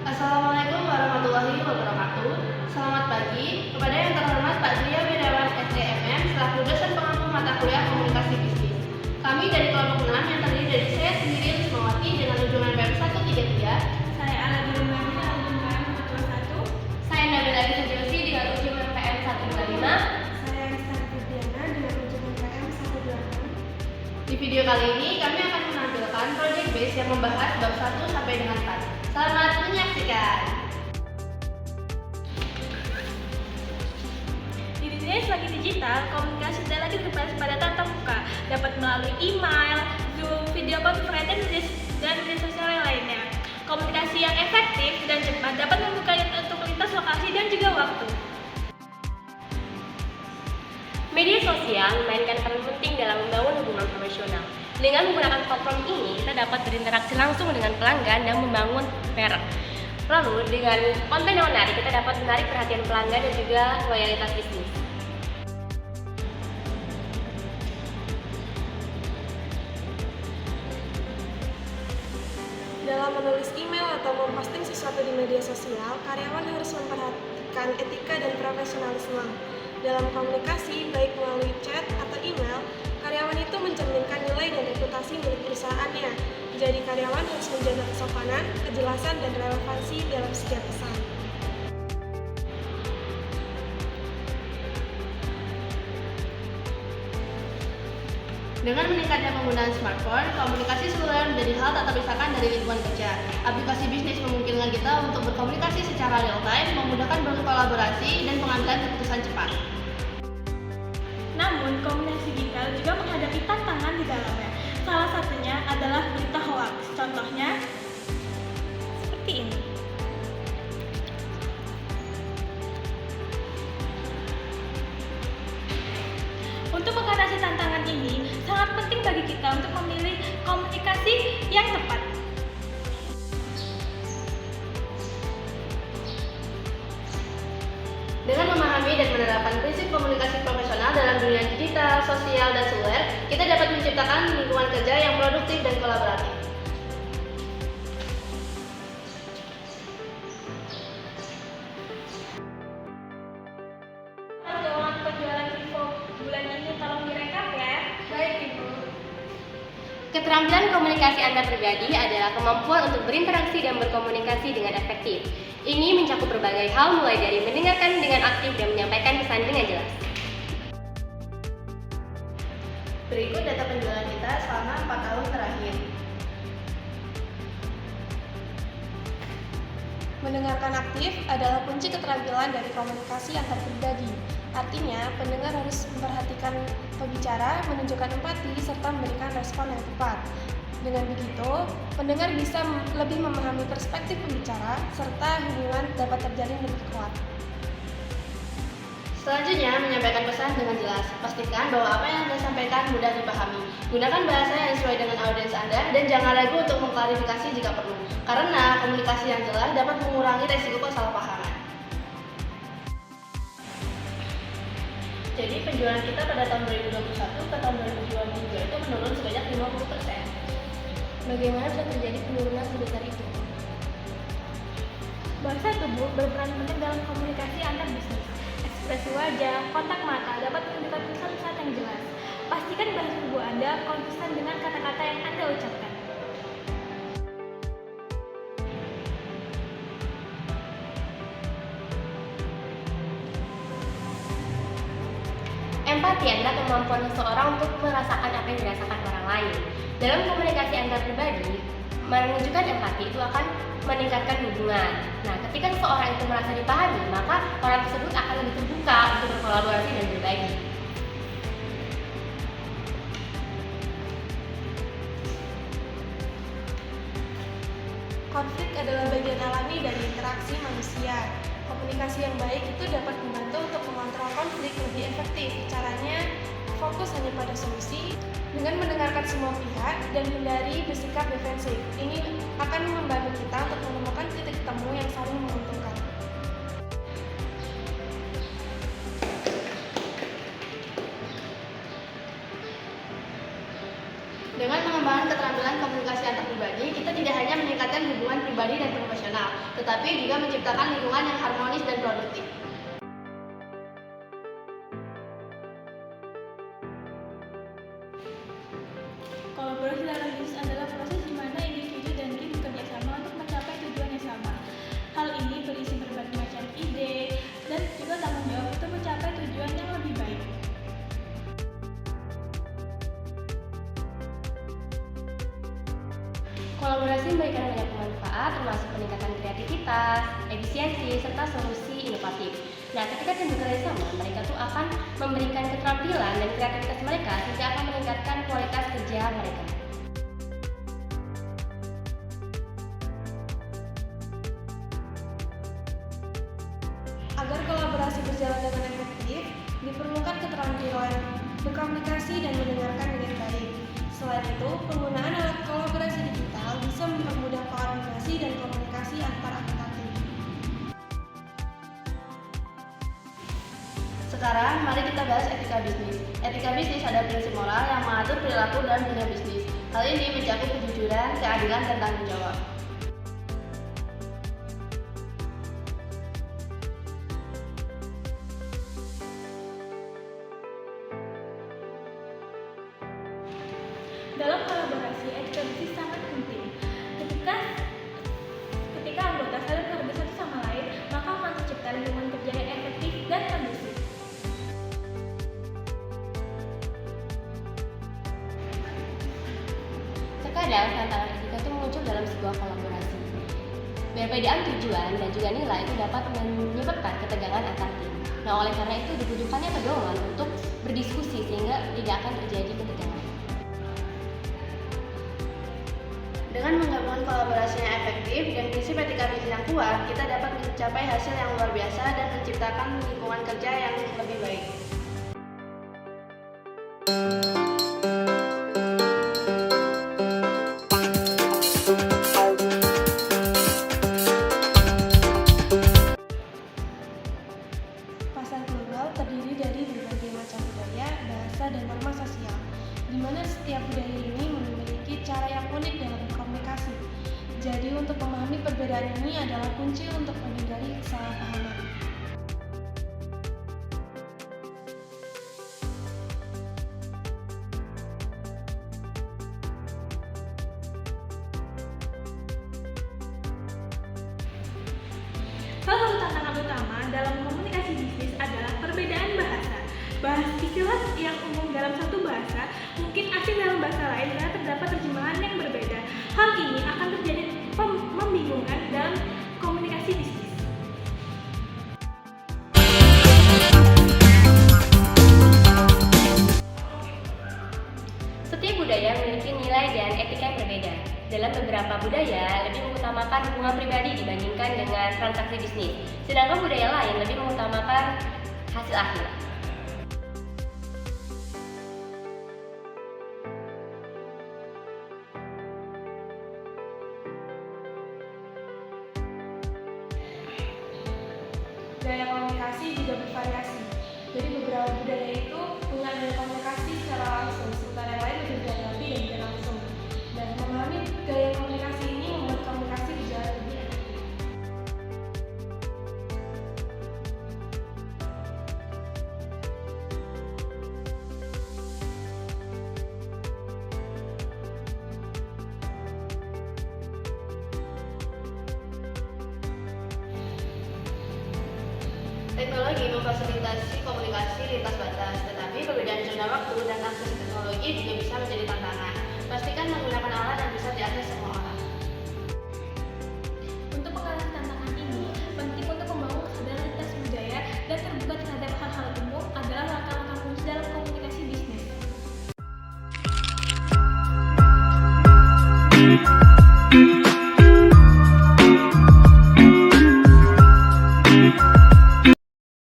Assalamualaikum warahmatullahi wabarakatuh. Selamat pagi kepada yang terhormat Pak Tria Wirawan SDMM selaku dosen pengampu mata kuliah komunikasi bisnis. Kami dari kelompok 6 yang terdiri dari saya sendiri Rismawati dengan ujungan PM 133. Saya Aladin Mahina ujung PM 121. Saya Nabila Gisjosi dengan ujungan PM 125. Saya Rizky Fidiana dengan ujungan PM 126. Di video kali ini kami akan menampilkan project base yang membahas bab 1 sampai dengan 4. Selamat menyaksikan. Di dunia selagi digital, komunikasi tidak lagi terbatas pada tatap muka, dapat melalui email, Zoom, video conference, dan media sosial yang lainnya. Komunikasi yang efektif dan cepat dapat membuka untuk lintas lokasi dan juga waktu. Media sosial memainkan peran penting dalam membangun hubungan profesional. Dengan menggunakan platform ini, kita dapat berinteraksi langsung dengan pelanggan dan membangun merek. Lalu, dengan konten yang menarik, kita dapat menarik perhatian pelanggan dan juga loyalitas bisnis. Dalam menulis email atau memposting sesuatu di media sosial, karyawan harus memperhatikan etika dan profesionalisme. Dalam komunikasi, baik melalui chat atau email, karyawan itu mencerminkan nilai dan reputasi milik perusahaannya. Jadi karyawan harus menjaga kesopanan, kejelasan, dan relevansi dalam setiap pesan. Dengan meningkatnya penggunaan smartphone, komunikasi seluler menjadi hal tak terpisahkan dari lingkungan kerja. Aplikasi bisnis memungkinkan kita untuk berkomunikasi secara real time, memudahkan berkolaborasi, dan pengambilan keputusan cepat. Namun, komunikasi digital juga menghadapi tantangan di dalamnya. Salah satunya adalah berita hoax. Contohnya, seperti ini. Untuk mengatasi tantangan ini, sangat penting bagi kita untuk memilih komunikasi yang tepat. Dengan memahami dan menerapkan prinsip komunikasi profesional dalam dunia digital, sosial, dan seluler, kita dapat menciptakan lingkungan kerja yang produktif dan kolaboratif. Keuangan penjualan Vivo bulan ini tolong direkap ya. Baik, Ibu. Keterampilan komunikasi antar pribadi adalah kemampuan untuk berinteraksi dan berkomunikasi dengan efektif. Ini mencakup berbagai hal mulai dari mendengarkan dengan aktif dan menyampaikan pesan dengan jelas. Berikut data penjualan kita selama 4 tahun terakhir. Mendengarkan aktif adalah kunci keterampilan dari komunikasi antar pribadi. Artinya, pendengar harus memperhatikan pembicara, menunjukkan empati, serta memberikan respon yang tepat. Dengan begitu, pendengar bisa lebih memahami perspektif pembicara, serta hubungan dapat terjalin lebih kuat. Selanjutnya, menyampaikan pesan dengan jelas. Pastikan bahwa apa yang Anda sampaikan mudah dipahami. Gunakan bahasa yang sesuai dengan audiens Anda dan jangan ragu untuk mengklarifikasi jika perlu. Karena komunikasi yang jelas dapat mengurangi resiko kesalahpahaman. Jadi penjualan kita pada tahun 2021 ke tahun 2022 itu menurun sebanyak 50%. Bagaimana bisa terjadi penurunan sebesar itu? Bahasa tubuh berperan penting dalam komunikasi antar bisnis. Ekspresi wajah, kontak mata dapat menunjukkan pesan-pesan yang jelas. Pastikan bahasa tubuh Anda konsisten dengan kata-kata yang Anda ucapkan. Empati adalah kemampuan seseorang untuk merasakan apa yang dirasakan orang lain. Dalam komunikasi antar pribadi, menunjukkan empati itu akan meningkatkan hubungan. Nah, ketika seseorang itu merasa dipahami, maka orang tersebut akan lebih terbuka untuk berkolaborasi dan berbagi. Konflik adalah bagian alami dari interaksi manusia. Komunikasi yang baik itu dapat membantu untuk mengontrol konflik lebih efektif. Caranya, fokus hanya pada solusi dengan mendengarkan semua pihak dan hindari bersikap defensif. Ini akan membantu kita untuk menemukan titik temu yang saling menguntungkan. Dengan mengembangkan keterampilan komunikasi antar pribadi, kita tidak hanya meningkatkan hubungan pribadi dan profesional, konvensional, tetapi juga menciptakan lingkungan yang harmonis dan produktif. Kolaborasi dalam bisnis adalah proses di mana individu dan tim bekerja sama untuk mencapai tujuan yang sama. Hal ini berisi berbagai macam ide dan juga tanggung jawab untuk mencapai tujuan yang lebih baik. Kolaborasi memberikan banyak manfaat termasuk peningkatan kreativitas, efisiensi, serta solusi inovatif. Nah, ketika tim bekerja sama, mereka tuh akan memberikan keterampilan dan kreativitas mereka sehingga akan meningkatkan kualitas kerja mereka. Agar kolaborasi berjalan dengan efektif, diperlukan keterampilan berkomunikasi dan mendengarkan dengan baik. Selain itu, penggunaan alat kolaborasi digital bisa mempermudah koordinasi dan komunikasi antar anggota tim. Sekarang, mari kita bahas etika bisnis. Etika bisnis ada prinsip moral yang mengatur perilaku dalam dunia bisnis. Hal ini mencakup kejujuran, keadilan, dan tanggung jawab. Dalam kolaborasi, etika bisnis sangat penting. Ketika anggota saling bekerja satu sama lain, maka akan tercipta lingkungan kerja yang efektif dan kondusif. Terkadang tantangan etika itu muncul dalam sebuah kolaborasi. Perbedaan tujuan dan juga nilai itu dapat menyebabkan ketegangan antar tim. Nah, oleh karena itu dibutuhkannya pedoman untuk berdiskusi sehingga tidak akan terjadi ketegangan. Dengan menggabungkan kolaborasi yang efektif dan prinsip etika bisnis yang kuat, kita dapat mencapai hasil yang luar biasa dan menciptakan lingkungan kerja yang lebih baik. Pasar global terdiri dari berbagai macam budaya, bahasa, dan norma sosial, di mana setiap budaya ini memiliki cara yang unik dalam berkomunikasi. Jadi untuk memahami perbedaan ini adalah kunci untuk menghindari kesalahpahaman. Salah satu tantangan utama dalam komunikasi bisnis adalah perbedaan bahasa. Istilah yang umum dalam satu bahasa mungkin asing dalam bahasa lain karena terdapat terjemahan yang berbeda. Hal ini akan terjadi membingungkan dalam komunikasi bisnis. Setiap budaya memiliki nilai dan etika yang berbeda. Dalam beberapa budaya lebih mengutamakan hubungan pribadi dibandingkan dengan transaksi bisnis, sedangkan budaya lain lebih mengutamakan hasil akhir. Gaya komunikasi juga bervariasi. Jadi beberapa budaya itu punya gaya komunikasi secara langsung, sementara yang lain lebih berhati dan tidak langsung. Dan memahami gaya komunikasi ini membuat komunikasi berjalan lebih efektif. Teknologi memfasilitasi komunikasi lintas batas, tetapi perbedaan zona waktu dan akses teknologi juga bisa menjadi tantangan.